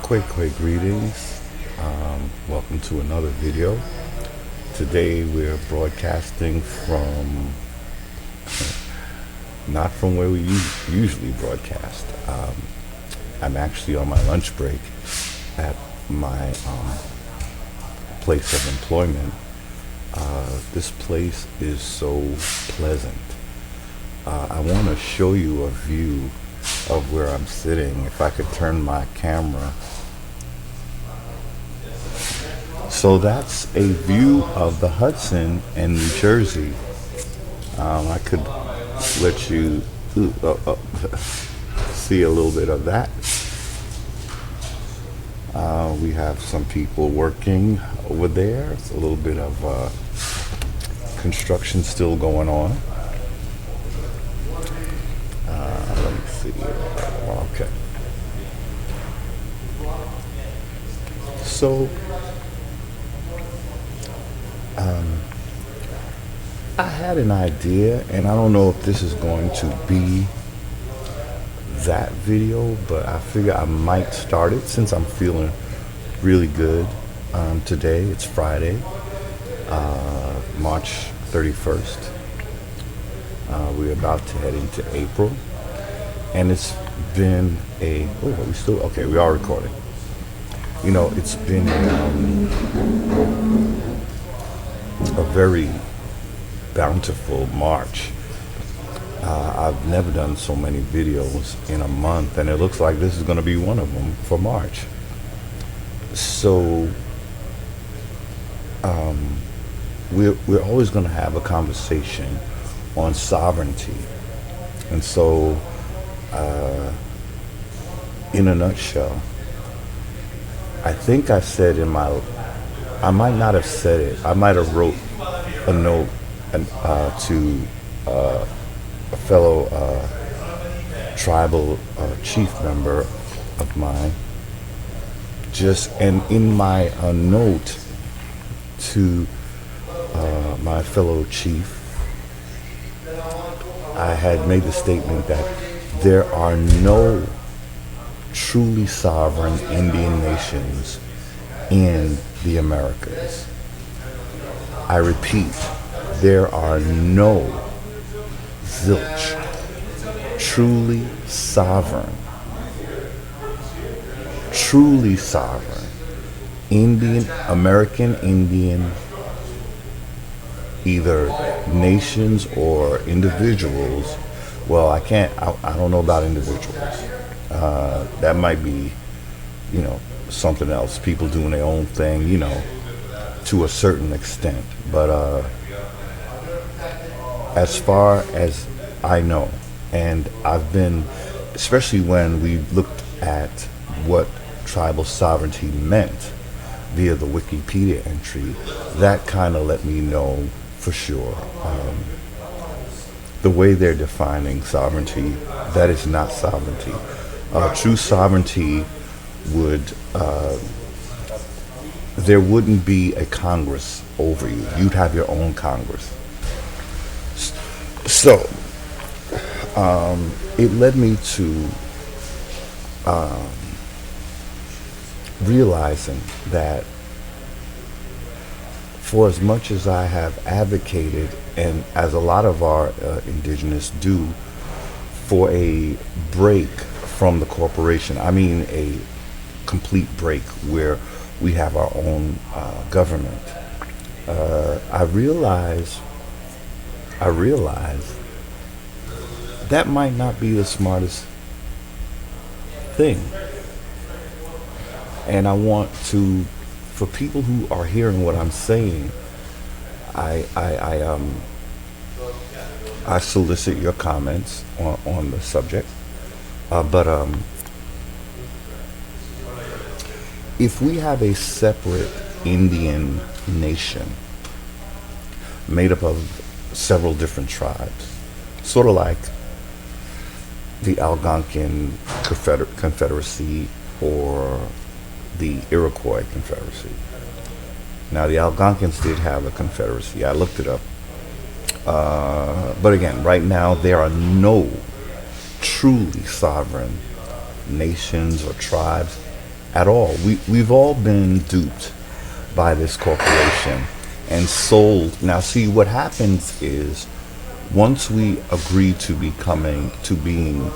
Quick greetings. Welcome to another video. Today we're broadcasting from not from where we usually broadcast. I'm actually on my lunch break at my place of employment. This place is so pleasant. I want to show you a view of where I'm sitting. If I could turn my camera. So that's a view of the Hudson in New Jersey. I could let you see a little bit of that. We have some people working over there. It's a little bit of construction still going on. Let me see. Okay. So, I had an idea, and I don't know if this is going to be that video, but I figure I might start it since I'm feeling really good today. It's Friday, March 31st. We're about to head into April, and it's been we are recording. You know, it's been a very bountiful March. I've never done so many videos in a month, and it looks like this is going to be one of them for March. So we're always going to have a conversation on sovereignty, and so in a nutshell, I think I said I might not have said it. I might have wrote a note to a fellow tribal chief member of mine. And in my note to my fellow chief, I had made the statement that there are no truly sovereign Indian nations in the Americas. I repeat, there are no zilch truly sovereign American Indian, either nations or individuals. Well, I don't know about individuals. That might be, something else. People doing their own thing, to a certain extent. But as far as I know, and I've been, especially when we looked at what tribal sovereignty meant via the Wikipedia entry, that kind of let me know for sure. The way they're defining sovereignty, that is not sovereignty. True sovereignty would, there wouldn't be a Congress over you. You'd have your own Congress. So, it led me to realizing that for as much as I have advocated, and as a lot of our indigenous do, for a break from the corporation, I mean a complete break where we have our own government, I realize that might not be the smartest thing. And I want to, for people who are hearing what I'm saying, I solicit your comments on the subject. But if we have a separate Indian nation made up of several different tribes, sort of like the Algonquin Confederacy or the Iroquois Confederacy. Now, the Algonquins did have a confederacy. I looked it up. But again, right now, there are no truly sovereign nations or tribes at all. We've all been duped by this corporation and sold. Now, see, what happens is once we agree to being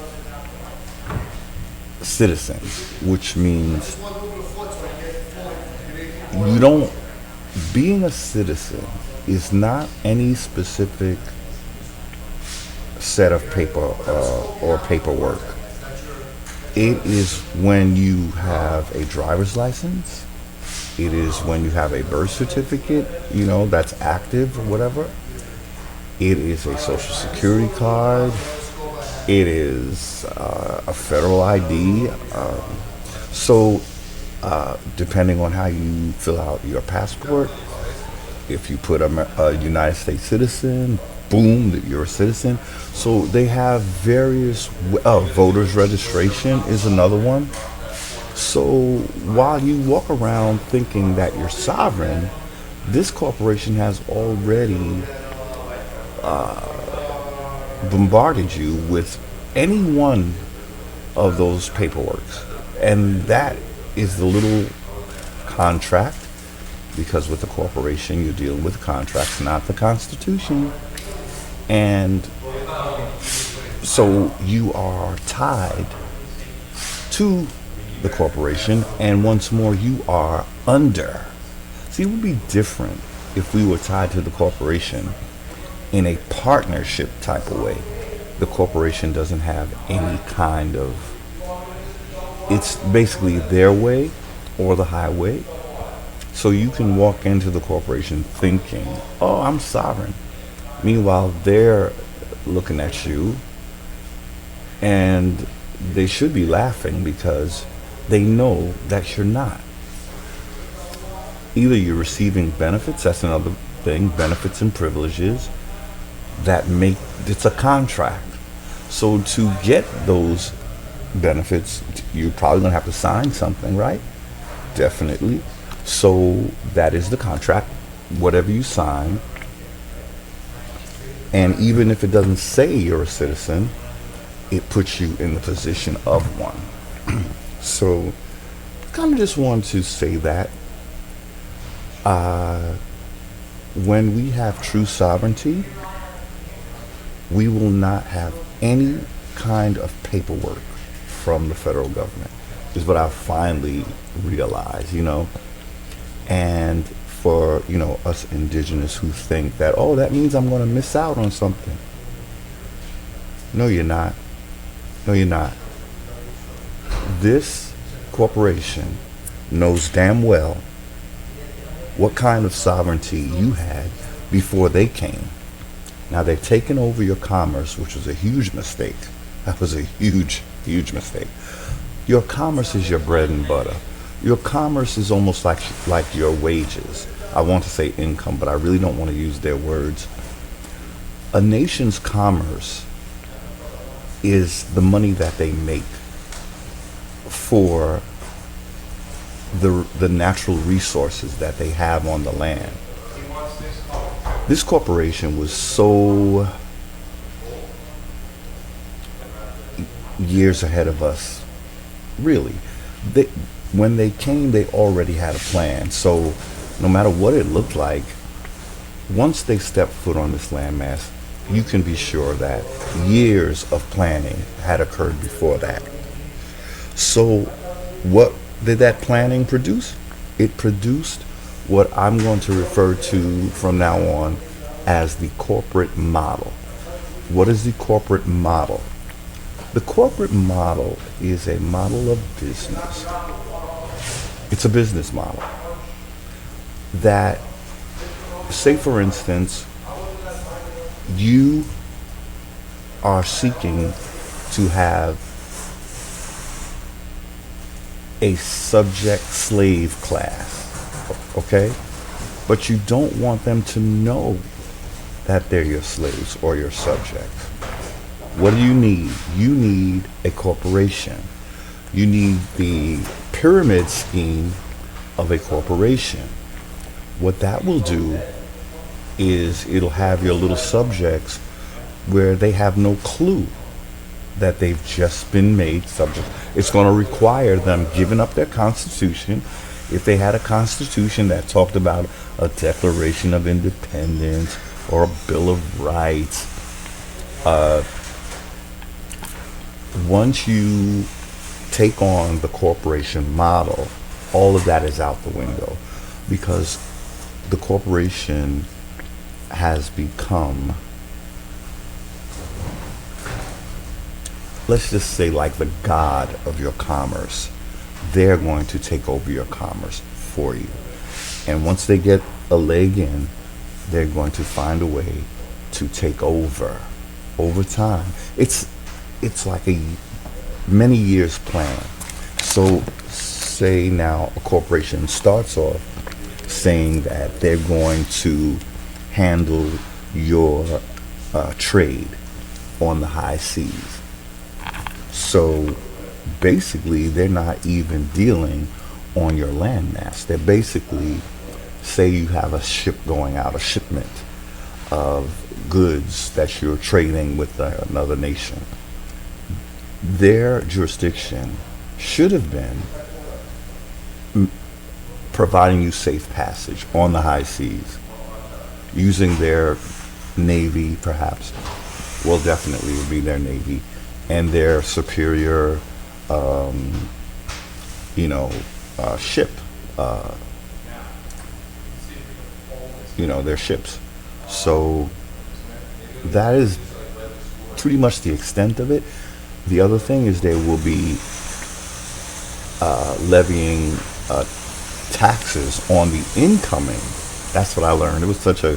citizens, which means you don't, being a citizen is not any specific set of paper or paperwork. It is when you have a driver's license. It is when you have a birth certificate, that's active or whatever. It is a social security card. It is a federal ID. So, depending on how you fill out your passport, if you put a United States citizen, boom, you're a citizen. So they have various, voters registration is another one. So while you walk around thinking that you're sovereign, this corporation has already bombarded you with any one of those paperworks. And that is the little contract, because with a corporation you're dealing with contracts, not the Constitution. And so you are tied to the corporation, and once more you are under. See, it would be different if we were tied to the corporation in a partnership type of way. The corporation doesn't have any kind of, it's basically their way or the highway. So you can walk into the corporation thinking, oh, I'm sovereign. Meanwhile, they're looking at you and they should be laughing because they know that you're not. Either you're receiving benefits, that's another thing, benefits and privileges that make, it's a contract. So to get those benefits, you're probably going to have to sign something, right? Definitely. So that is the contract, whatever you sign. And even if it doesn't say you're a citizen, it puts you in the position of one. So kind of just want to say that when we have true sovereignty, we will not have any kind of paperwork from the federal government, is what I finally realized, And for, us indigenous who think that, oh, that means I'm going to miss out on something. No, you're not. No, you're not. This corporation knows damn well what kind of sovereignty you had before they came. Now, they've taken over your commerce, which was a huge mistake. That was a huge, huge mistake. Your commerce is your bread and butter. Your commerce is almost like your wages. I want to say income, but I really don't want to use their words. A nation's commerce is the money that they make for the natural resources that they have on the land. This corporation was so years ahead of us, really. When they came, they already had a plan. So no matter what it looked like, once they stepped foot on this landmass, you can be sure that years of planning had occurred before that. So what did that planning produce? It produced what I'm going to refer to from now on as the corporate model. What is the corporate model? The corporate model is a model of business. It's a business model that, say for instance, you are seeking to have a subject slave class, okay? But you don't want them to know that they're your slaves or your subjects. What do you need? You need a corporation. You need the pyramid scheme of a corporation. What that will do is it'll have your little subjects where they have no clue that they've just been made subject. It's going to require them giving up their constitution. If they had a constitution that talked about a Declaration of Independence or a Bill of Rights, once you take on the corporation model, all of that is out the window because the corporation has become, let's just say, like the god of your commerce. They're going to take over your commerce for you. And once they get a leg in, they're going to find a way to take over time. It's like a many years plan. So say now a corporation starts off saying that they're going to handle your trade on the high seas. So basically, they're not even dealing on your landmass. They're basically, say you have a ship going out, a shipment of goods that you're trading with another nation. Their jurisdiction should have been providing you safe passage on the high seas, using their navy, perhaps. Well, definitely would be their navy and their superior, ship, their ships. So that is pretty much the extent of it. The other thing is they will be levying taxes on the incoming. That's what I learned. It was such a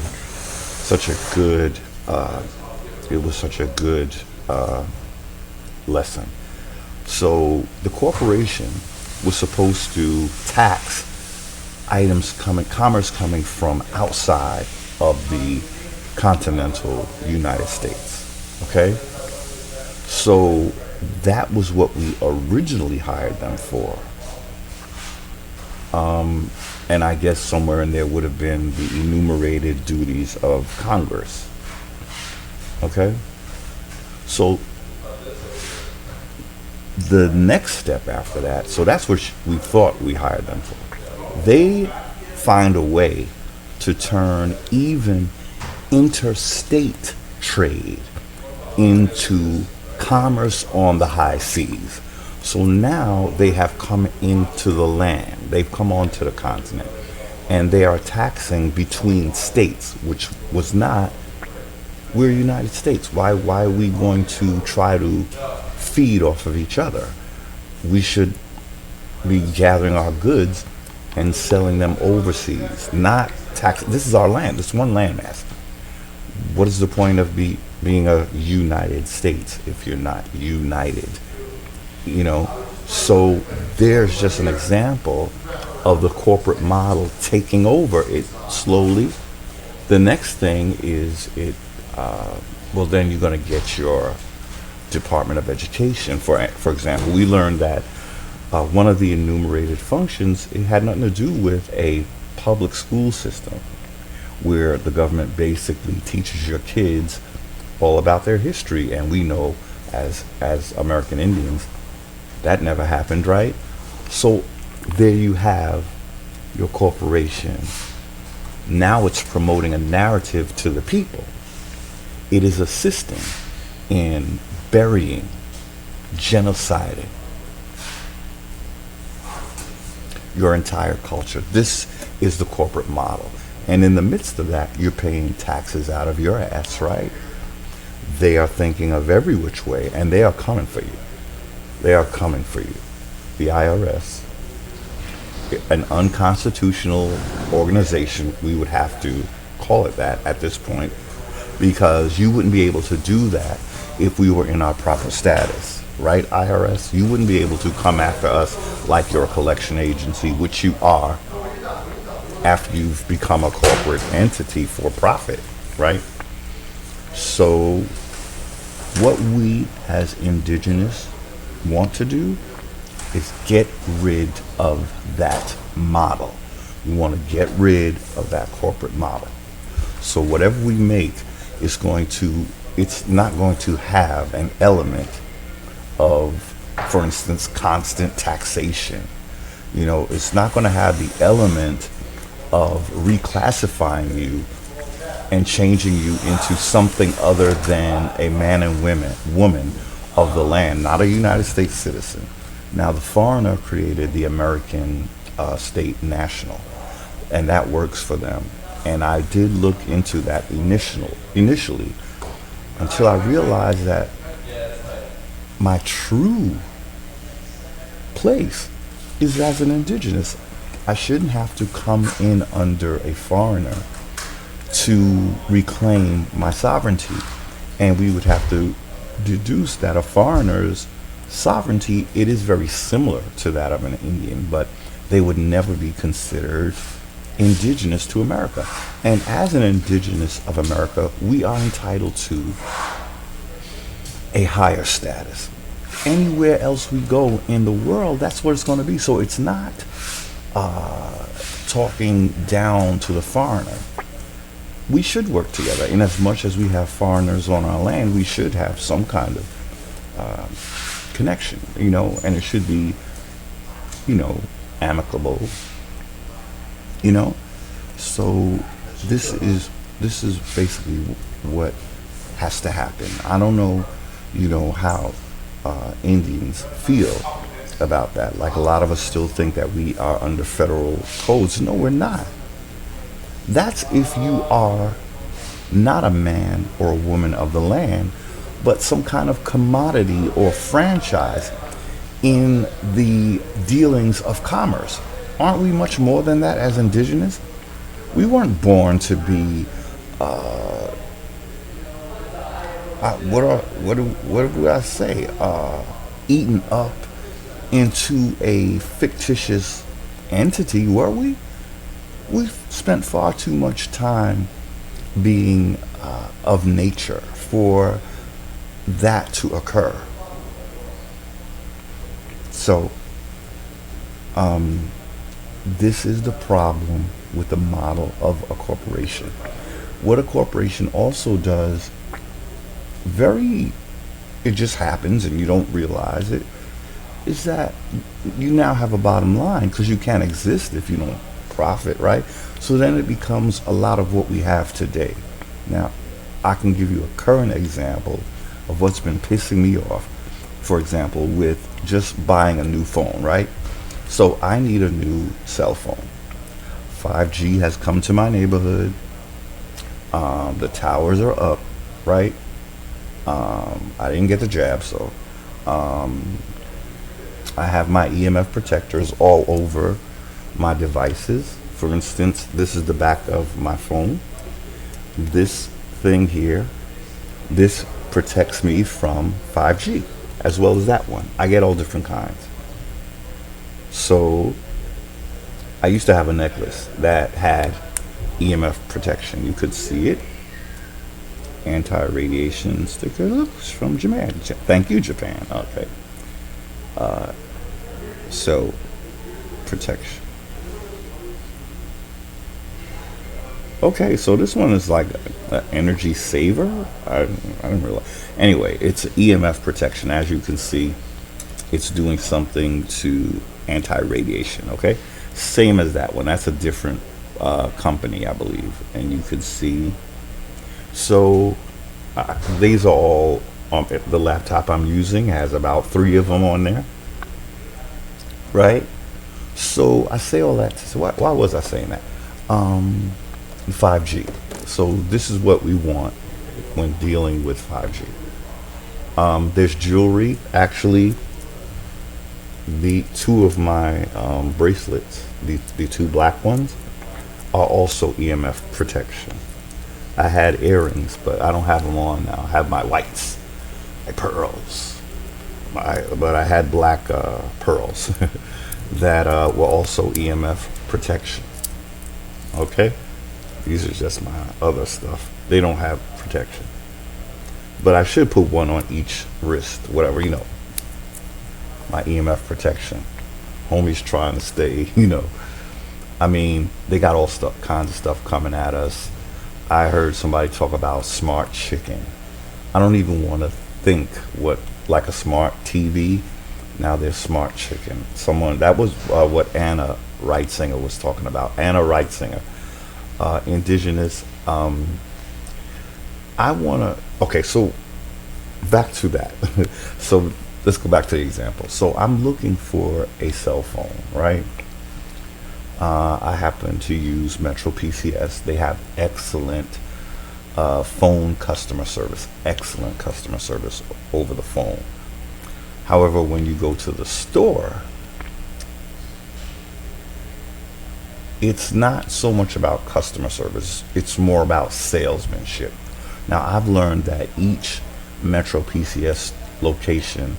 good lesson. So the corporation was supposed to tax commerce coming from outside of the continental United States. Okay? So that was what we originally hired them for. And I guess somewhere in there would have been the enumerated duties of Congress. Okay? So the next step after that, so that's what we thought we hired them for. They find a way to turn even interstate trade into commerce on the high seas. So now they have come into the land. They've come onto the continent. And they are taxing between states, which was not, we're United States. Why are we going to try to feed off of each other? We should be gathering our goods and selling them overseas, not tax. This is our land. This one landmass. What is the point of being a United States if you're not united? So there's just an example of the corporate model taking over it slowly. The next thing is then you're going to get your Department of Education. For example, we learned that one of the enumerated functions, it had nothing to do with a public school system where the government basically teaches your kids all about their history. And we know as American Indians, that never happened, right? So there you have your corporation. Now it's promoting a narrative to the people. It is assisting in burying, genociding your entire culture. This is the corporate model. And in the midst of that, you're paying taxes out of your ass, right? They are thinking of every which way, and they are coming for you. They are coming for you. The IRS, an unconstitutional organization, we would have to call it that at this point, because you wouldn't be able to do that if we were in our proper status, right, IRS? You wouldn't be able to come after us like you're a collection agency, which you are after you've become a corporate entity for profit, right? So what we as indigenous want to do is get rid of that model. We want to get rid of that corporate model. So whatever we make is it's not going to have an element of, for instance, constant taxation. It's not going to have the element of reclassifying you and changing you into something other than a man and woman of the land, not a United States citizen. Now, the foreigner created the American state national, and that works for them. And I did look into that initially until I realized that my true place is as an indigenous. I shouldn't have to come in under a foreigner to reclaim my sovereignty. And we would have to deduce that a foreigner's sovereignty, it is very similar to that of an Indian, but they would never be considered indigenous to America. And as an indigenous of America, we are entitled to a higher status. Anywhere else we go in the world, that's what it's going to be. So it's not talking down to the foreigner. We should work together. In as much as we have foreigners on our land, we should have some kind of connection, and it should be, amicable, So this is basically what has to happen. I don't know, how Indians feel about that. Like, a lot of us still think that we are under federal codes. No, we're not. That's if you are not a man or a woman of the land, but some kind of commodity or franchise in the dealings of commerce. Aren't we much more than that as indigenous? We weren't born to be what would I say? Eaten up into a fictitious entity, were we? We've spent far too much time being of nature for that to occur. So, this is the problem with the model of a corporation. What a corporation also does, it just happens and you don't realize it, is that you now have a bottom line, because you can't exist if you don't profit, right? So then it becomes a lot of what we have today. Now, I can give you a current example of what's been pissing me off. For example, with just buying a new phone, right? So I need a new cell phone. 5G has come to my neighborhood. The towers are up, right? I didn't get the jab, so I have my EMF protectors all over my devices. For instance, this is the back of my phone. This thing here, this protects me from 5G, as well as that one. I get all different kinds. So I used to have a necklace that had EMF protection. You could see it. Anti-radiation sticker. Looks from Japan. Thank you, Japan. Okay. So protection. Okay, so this one is like an energy saver. I didn't realize. Anyway, it's EMF protection. As you can see, it's doing something to anti-radiation. Okay, same as that one. That's a different company, I believe. And you can see. So these are all the laptop I'm using has about 3 of them on there, right? So I say all that. So why was I saying that? 5G. So this is what we want when dealing with 5G. There's jewelry. Actually, the 2 of my bracelets, the 2 black ones, are also EMF protection. I had earrings, but I don't have them on now. I have my whites, my pearls, but I had black pearls that were also EMF protection. Okay, these are just my other stuff. They don't have protection, but I should put one on each wrist, whatever, my EMF protection. Homie's trying to stay, I mean, they got all kinds of stuff coming at us. I heard somebody talk about smart chicken. I don't even want to think what like a smart TV. Now there's smart chicken. Someone that was what Anna Wrightsinger was talking about. Anna Wrightsinger, indigenous. I wanna. Okay, so back to that. So let's go back to the example. So I'm looking for a cell phone, right? I happen to use Metro PCS. They have excellent phone customer service, excellent customer service over the phone. However, when you go to the store, it's not so much about customer service, it's more about salesmanship. Now, I've learned that each Metro PCS location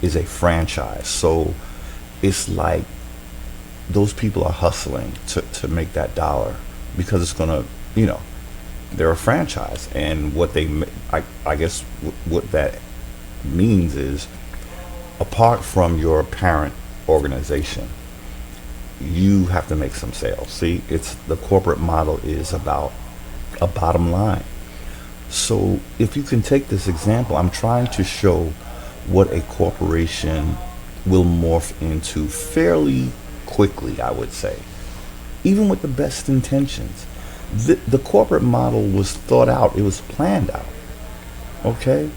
is a franchise. So it's like those people are hustling to make that dollar because it's going to, they're a franchise. And what I guess what that means is apart from your parent organization, you have to make some sales. See, it's the corporate model is about a bottom line. So if you can take this example, I'm trying to show what a corporation will morph into fairly quickly, I would say, even with the best intentions. The corporate model was thought out, it was planned out. Okay,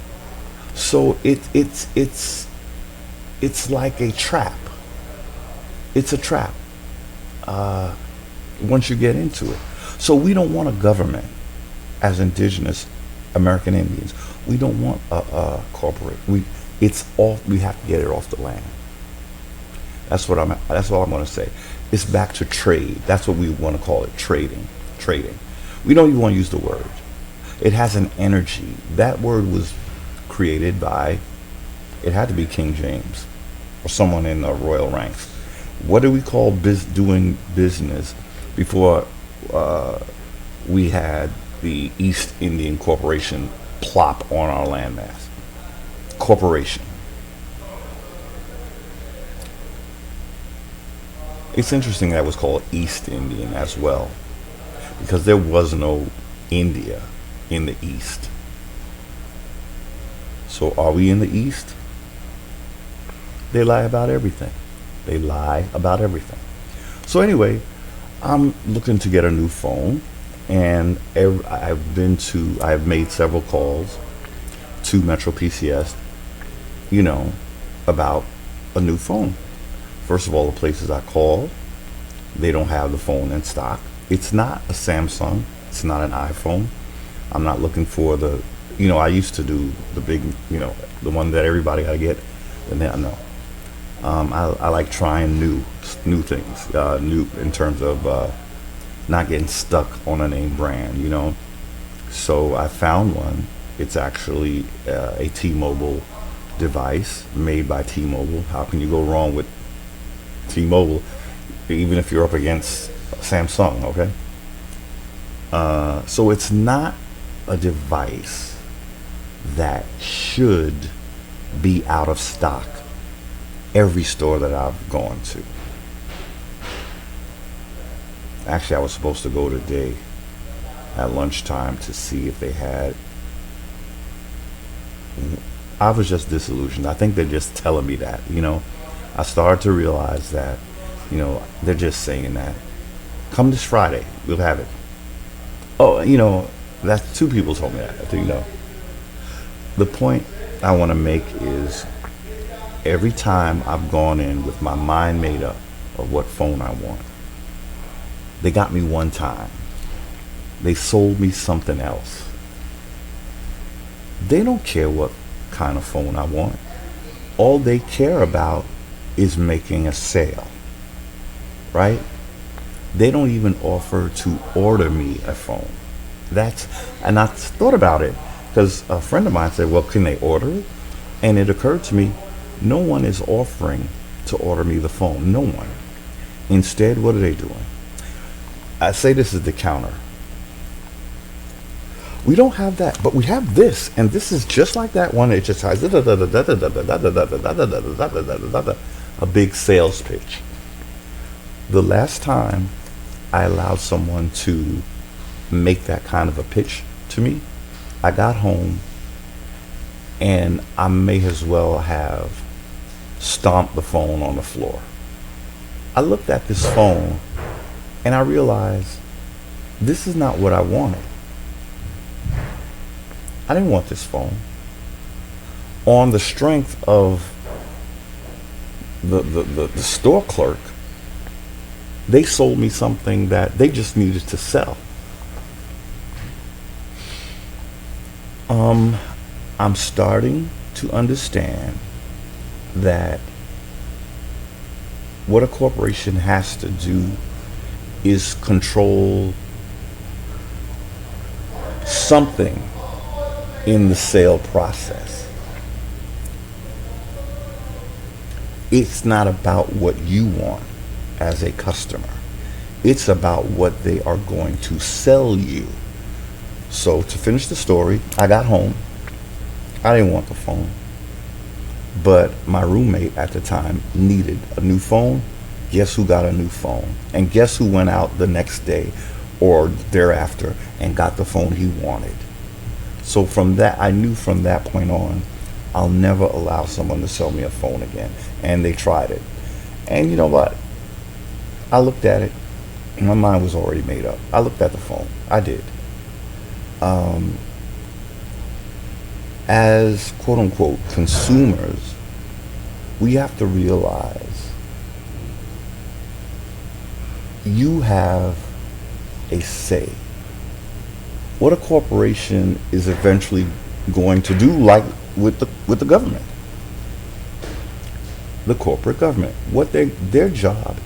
so it's like a trap. It's a trap once you get into it. So we don't want a government as indigenous American Indians. We don't want a corporate. It's off. We have to get it off the land. That's all I'm going to say. It's back to trade. That's what we want to call it, trading. Trading. We don't even want to use the word. It has an energy. That word was created by, it had to be King James or someone in the royal ranks. What do we call doing business before we had the East Indian Corporation plop on our landmass? Corporation. It's interesting that it was called East Indian as well, because there was no India in the East. So are we in the East? They lie about everything. They lie about everything. So anyway, I'm looking to get a new phone, and I've made several calls to Metro PCS, about a new phone. First of all, the places I call, they don't have the phone in stock. It's not a Samsung. It's not an iPhone. I'm not looking for I used to do the big, the one that everybody got to get. And then, no. I like trying new things, new in terms of not getting stuck on a name brand, So I found one. It's actually a T-Mobile device made by T-Mobile. How can you go wrong with T-Mobile, even if you're up against Samsung? Okay. So it's not a device that should be out of stock every store that I've gone to. Actually, I was supposed to go today at lunchtime to see if they had. I was just disillusioned. I think they're just telling me that, I started to realize that, they're just saying that. Come this Friday, we'll have it. Oh, that's two people told me that, The point I want to make is every time I've gone in with my mind made up of what phone I want, they got me one time. They sold me something else. They don't care what kind of phone I want. All they care about is making a sale, right? They don't even offer to order me a phone. And I thought about it because a friend of mine said, well, can they order it? And it occurred to me, no one is offering to order me the phone. No one. Instead, what are they doing? I say this is the counter. We don't have that, but we have this, and this is just like that one. It just has a big sales pitch. The last time I allowed someone to make that kind of a pitch to me, I got home and I may as well have stomped the phone on the floor. I looked at this phone and I realized this is not what I wanted. I didn't want this phone. On the strength of the store clerk, they sold me something that they just needed to sell. I'm starting to understand that what a corporation has to do is control something in the sale process. It's not about what you want as a customer. It's about what they are going to sell you. So to finish the story, I got home. I didn't want the phone, but my roommate at the time needed a new phone. Guess who got a new phone? And guess who went out the next day or thereafter and got the phone he wanted? So from that, I knew from that point on, I'll never allow someone to sell me a phone again. And they tried it. And you know what? I looked at it. My mind was already made up. I looked at the phone. I did. As quote unquote consumers, we have to realize you have a say. What a corporation is eventually going to do, like with the government, the corporate government, what their job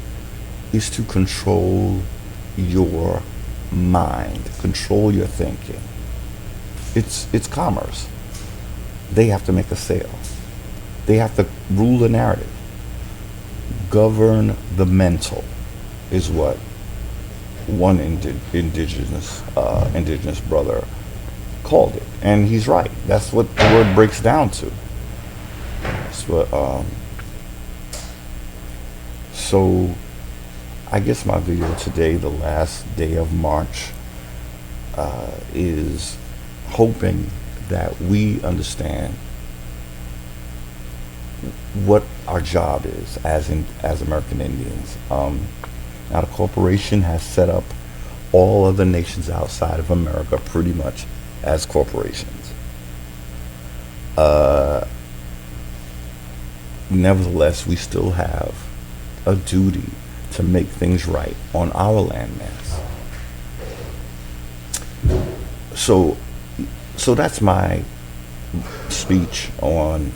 is to control your mind, control your thinking. It's commerce. They have to make a sale. They have to rule the narrative. Govern the mental is what one indigenous brother called it, and he's right. That's what the word breaks down to. That's what. So, I guess my video today, the last day of March, is hoping that we understand what our job is as American Indians. Now the corporation has set up all other nations outside of America pretty much as corporations. Nevertheless, we still have a duty to make things right on our landmass. So that's my speech on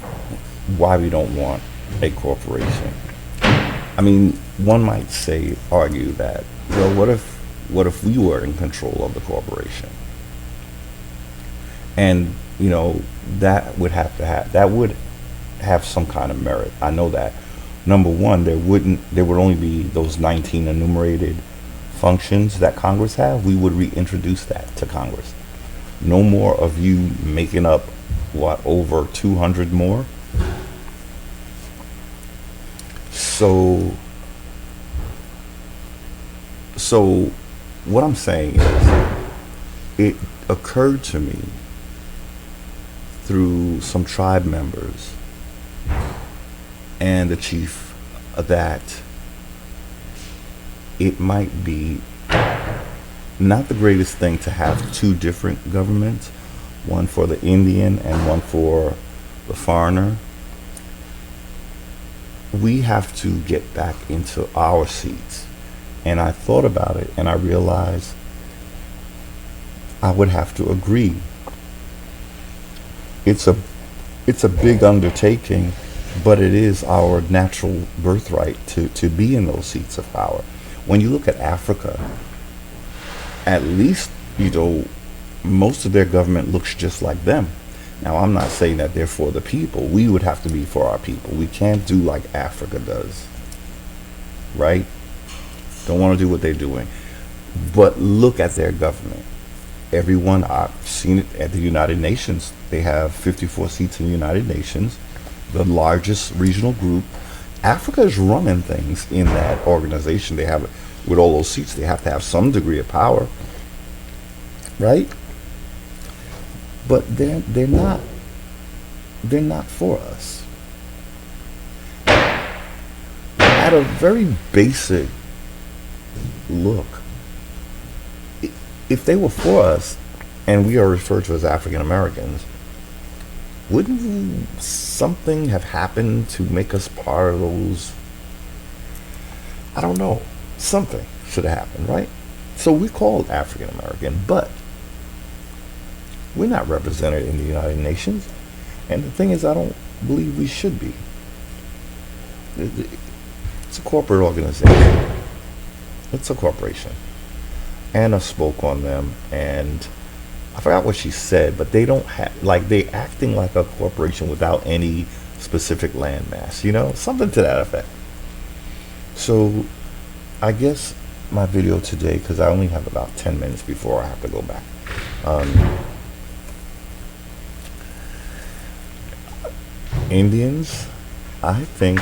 why we don't want a corporation. I mean, one might argue that, well, what if we were in control of the corporation? And that would have some kind of merit. I know that. Number one, there would only be those 19 enumerated functions that Congress have. We would reintroduce that to Congress. No more of you making up over 200 more. So what I'm saying is, it occurred to me through some tribe members and the chief that it might be not the greatest thing to have two different governments, one for the Indian and one for the foreigner. We have to get back into our seats. And I thought about it and I realized I would have to agree. It's a big undertaking, but it is our natural birthright to be in those seats of power. When you look at Africa, at least, most of their government looks just like them. Now, I'm not saying that they're for the people. We would have to be for our people. We can't do like Africa does, right? Don't want to do what they're doing. But look at their government. Everyone, I've seen it at the United Nations. They have 54 seats in the United Nations, the largest regional group. Africa is running things in that organization. They have, with all those seats, they have to have some degree of power, right? But they're not they're not for us. At a very basic look, if they were for us and we are referred to as African Americans, wouldn't something have happened to make us part of those? I don't know. Something should have happened, right? So we're called African American, but we're not represented in the United Nations. And the thing is, I don't believe we should be. It's a corporate organization. It's a corporation. Anna spoke on them, and I forgot what she said, but they don't have, like, they acting like a corporation without any specific landmass, something to that effect. So I guess my video today, because I only have about 10 minutes before I have to go back. Indians, I think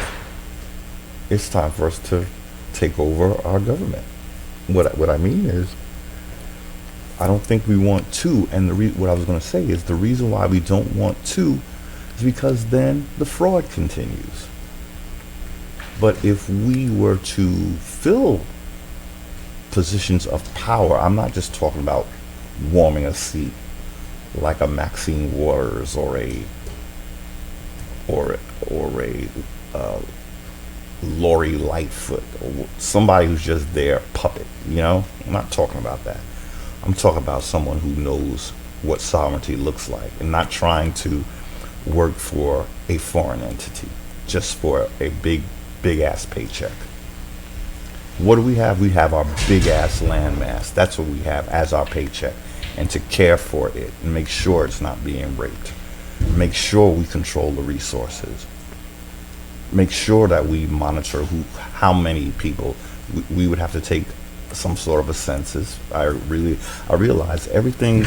it's time for us to take over our government. What I mean is, I don't think we want to, and what I was going to say is the reason why we don't want to is because then the fraud continues. But if we were to fill positions of power, I'm not just talking about warming a seat like a Maxine Waters or a Lori Lightfoot, or somebody who's just their puppet. I'm not talking about that. I'm talking about someone who knows what sovereignty looks like and not trying to work for a foreign entity just for a big ass paycheck. What do we have? We have our big ass landmass. That's what we have as our paycheck. And to care for it and make sure it's not being raped. Make sure we control the resources. Make sure that we monitor how many people. We would have to take some sort of a census. I realize everything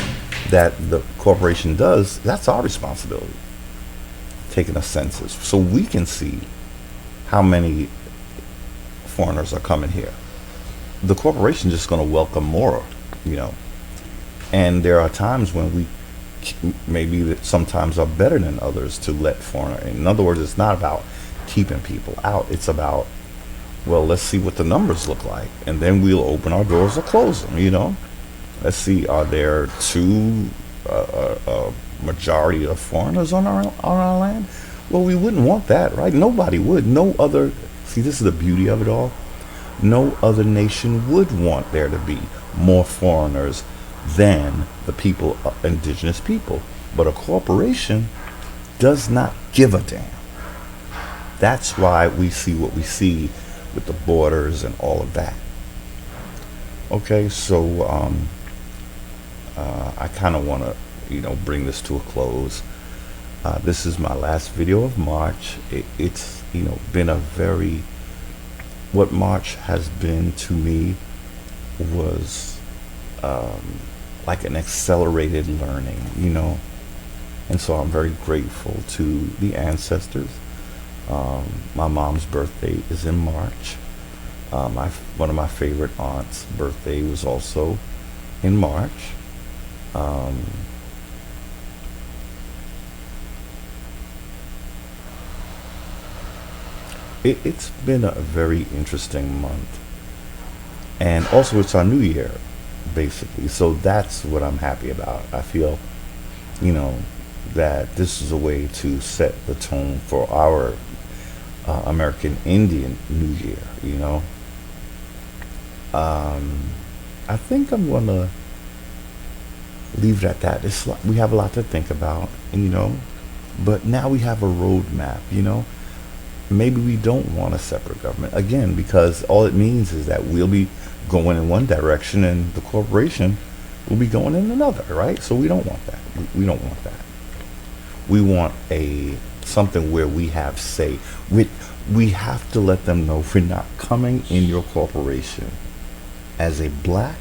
that the corporation does, that's our responsibility. Taking a census so we can see how many foreigners are coming here. The corporation is just going to welcome more, And there are times when we maybe that sometimes are better than others to let foreigners in. In other words, it's not about keeping people out. It's about, well, let's see what the numbers look like, and then we'll open our doors or close them. Let's see, are there a majority of foreigners on our land? Well, we wouldn't want that, right? Nobody would. No other. See, this is the beauty of it all. No other nation would want there to be more foreigners than the people, indigenous people. But a corporation does not give a damn. That's why we see what we see with the borders and all of that. Okay, so I kind of want to, bring this to a close. This is my last video of March. It's been a very, what March has been to me was like an accelerated learning, and so I'm very grateful to the ancestors. My mom's birthday is in March. One of my favorite aunts' birthday was also in March. It's been a very interesting month, and also it's our new year, basically. So that's what I'm happy about. I feel, that this is a way to set the tone for our American Indian New Year. I think I'm gonna leave it at that. We have a lot to think about, but now we have a roadmap. Maybe we don't want a separate government again, because all it means is that we'll be going in one direction and the corporation will be going in another, right? So we don't want that. We don't want that. We want something where we have say. We have to let them know we're not coming in your corporation as a black,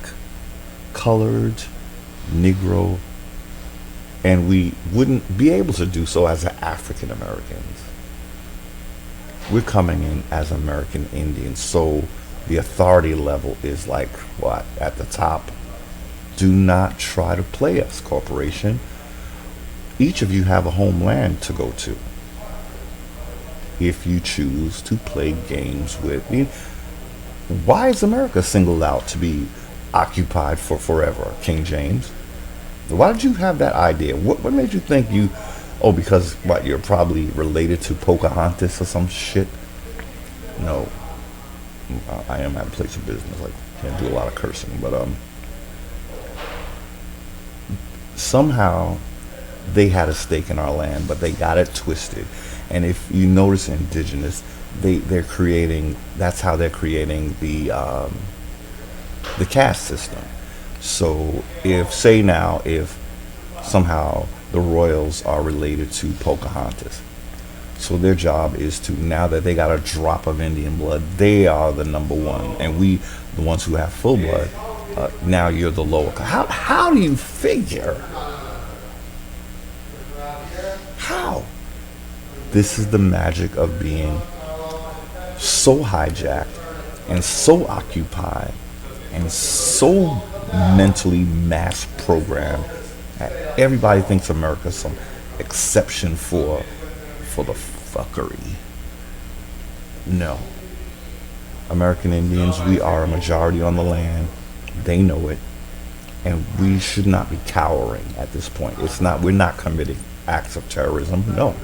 colored, Negro, and we wouldn't be able to do so as African Americans. We're coming in as American Indians, so the authority level is like what? At the top. Do not try to play us, corporation. each of you have a homeland to go to if you choose to play games with me. Why is America singled out to be occupied for forever, King James? Why did you have that idea? What made you think you? Oh, because what? You're probably related to Pocahontas or some shit. No, I am at a place of business. Like, can't do a lot of cursing, but somehow they had a stake in our land, but they got it twisted. And if you notice, indigenous, they're creating. That's how they're creating the caste system. So if, say now, if somehow the royals are related to Pocahontas, so their job is to, now that they got a drop of Indian blood, they are the number one, and we, the ones who have full blood, now you're the lower. How do you figure? How? This is the magic of being so hijacked and so occupied and so mentally mass programmed that everybody thinks America's some exception for the fuckery. No. American Indians, we are a majority on the land. They know it. And we should not be cowering at this point. We're not committing acts of terrorism. No.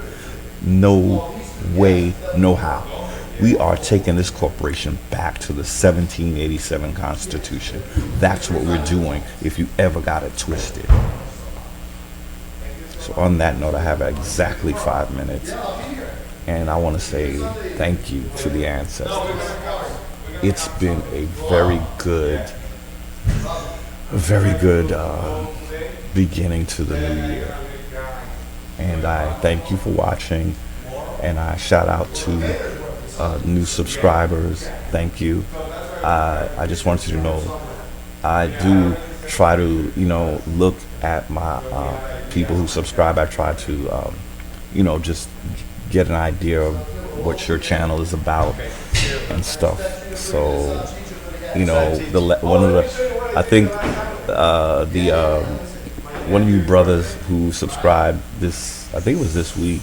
No way, no how. We are taking this corporation back to the 1787 Constitution. That's what we're doing if you ever got it twisted. So on that note, I have exactly 5 minutes. And I want to say thank you to the ancestors. It's been a very good beginning to the new year. And I thank you for watching. And I shout out to new subscribers. Thank you. I just want you to know I do try to, look at my people who subscribe. I try to, just get an idea of what your channel is about and stuff. So, one of you brothers who subscribed this, I think it was this week.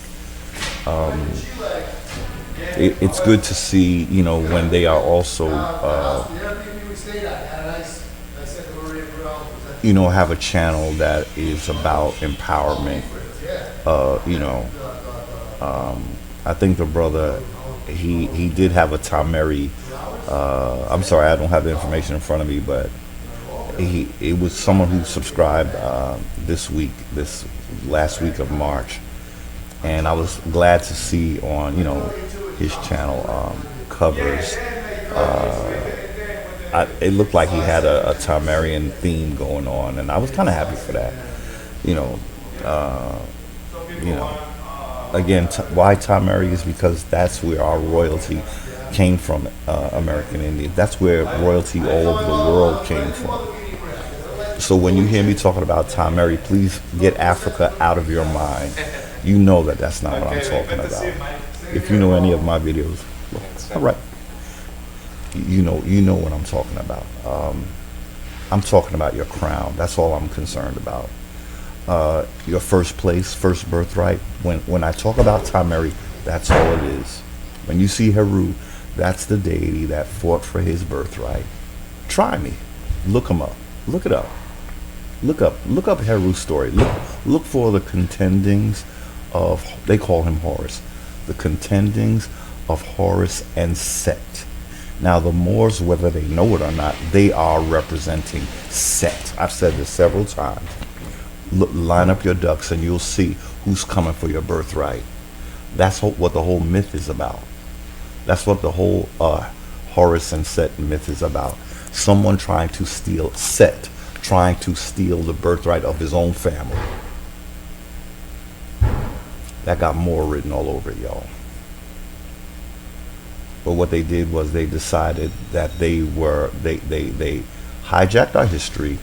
It's good to see, when they are also, have a channel that is about empowerment. I think the brother, he did have a Tameri. I'm sorry, I don't have the information in front of me, but it was someone who subscribed this last week of March, and I was glad to see on his channel covers. It looked like he had a Tamarian theme going on, and I was kind of happy for that. Again, why Tamari is because that's where our royalty came from, American Indian. That's where royalty all over the world came from. So when you hear me talking about Tamari, please get Africa out of your mind. You know that that's not what I'm talking about. If you know any of my videos, all right. You know what I'm talking about. I'm talking about your crown. That's all I'm concerned about. Your first place, first birthright. When I talk about Tamari, that's all it is. When you see Heru, that's the deity that fought for his birthright. Try me. Look him up. Look it up. Look up Heru's story. Look for the contendings of, they call him Horus, the contendings of Horus and Set. Now the Moors, whether they know it or not, they are representing Set. I've said this several times. Line up your ducks and you'll see who's coming for your birthright. That's what the whole myth is about. That's what the whole Horus and Set myth is about. Someone trying to steal Set, trying to steal the birthright of his own family. That got more written all over it, y'all. But what they did was they decided that they hijacked our history,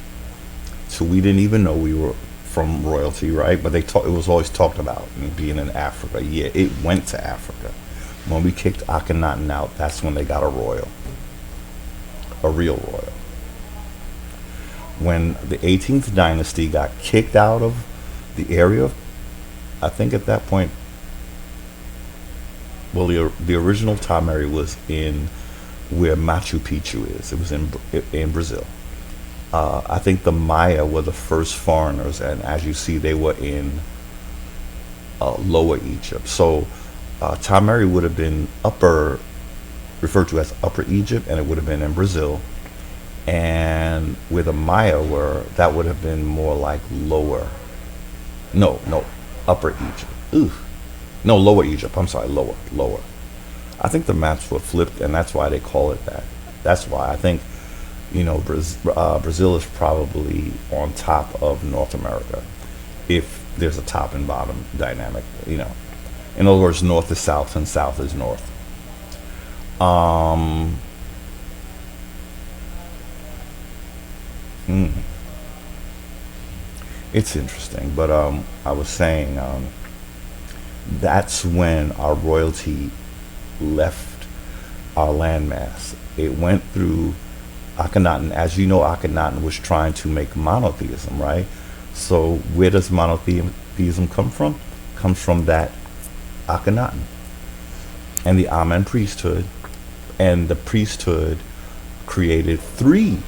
so we didn't even know we were from royalty, right? But it was always talked about being in Africa. Yeah, it went to Africa. When we kicked Akhenaten out, that's when they got a royal, a real royal. When the 18th dynasty got kicked out of the area of I think at that point, well, the original Tamari was in where Machu Picchu is. It was in Brazil. I think the Maya were the first foreigners, and as you see, they were in Lower Egypt. So Tamari would have been referred to as Upper Egypt, and it would have been in Brazil. And where the Maya were, that would have been more like lower. No, no, Upper Egypt. Ooh, no, Lower Egypt. I'm sorry, lower. I think the maps were flipped, and that's why they call it that. That's why I think, Brazil is probably on top of North America, if there's a top and bottom dynamic. In other words, north is south and south is north. Um, hmm, it's interesting, but I was saying, that's when our royalty left our landmass. It went through Akhenaten. As you know, Akhenaten was trying to make monotheism, right? So where does monotheism come from? Comes from that Akhenaten and the Amen priesthood, and the priesthood created three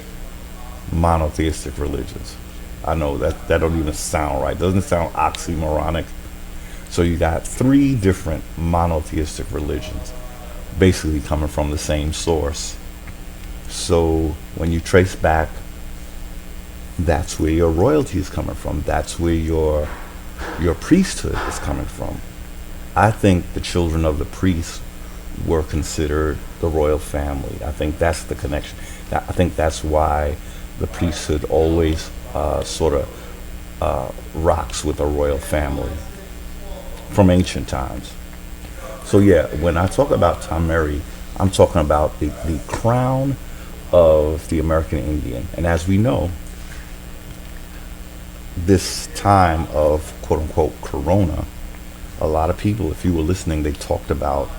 monotheistic religions. I know that don't even sound right. Doesn't sound oxymoronic. So you got three different monotheistic religions, basically coming from the same source. So when you trace back, that's where your royalty is coming from. That's where your priesthood is coming from. I think the children of the priests were considered the royal family. I think that's the connection. I think that's why the priesthood always sort of rocks with a royal family from ancient times. So yeah, when I talk about Tamari, I'm talking about the crown of the American Indian. And as we know, this time of quote unquote corona, a lot of people, if you were listening, they talked about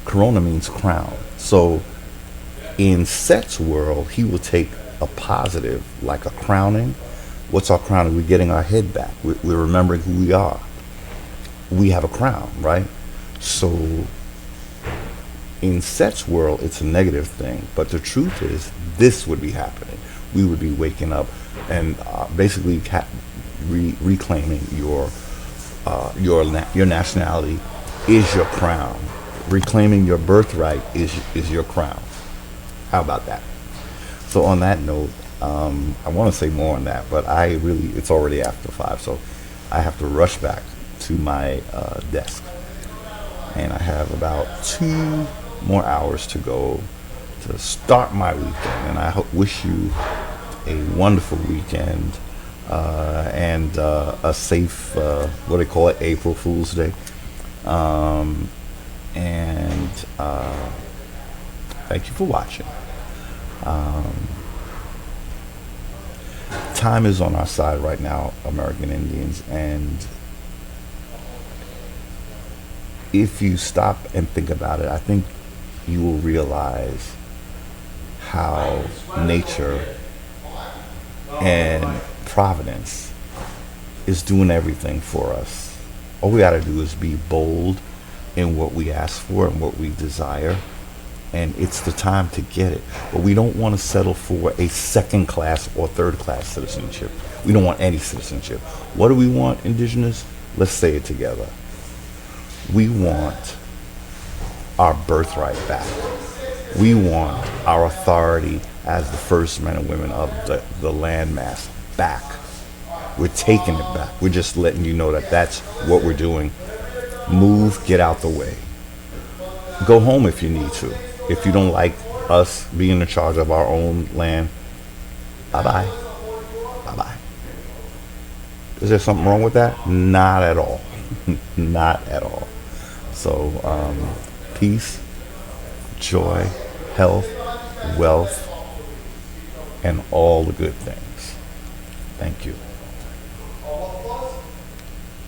corona means crown. So in Set's world, he will take a positive, like a crowning. What's our crowning? We're getting our head back. We're remembering who we are. We have a crown, right? So in Set's world, it's a negative thing. But the truth is, this would be happening. We would be waking up and basically reclaiming your nationality is your crown. Reclaiming your birthright is your crown. How about that? So on that note, I want to say more on that, but it's already after 5, so I have to rush back to my desk. And I have about 2 more hours to go to start my weekend. And I wish you a wonderful weekend and a safe, what do they call it, April Fool's Day. And thank you for watching. Time is on our side right now, American Indians, and if you stop and think about it, I think you will realize how nature and providence is doing everything for us. All we got to do is be bold in what we ask for and what we desire, and it's the time to get it. But we don't want to settle for a second class or third class citizenship. We don't want any citizenship. What do we want, indigenous? Let's say it together. We want our birthright back. We want our authority as the first men and women of the landmass back. We're taking it back. We're just letting you know that that's what we're doing. Move, get out the way. Go home if you need to. If you don't like us being in charge of our own land, bye-bye. Bye-bye. Is there something wrong with that? Not at all. Not at all. So, peace, joy, health, wealth, and all the good things. Thank you.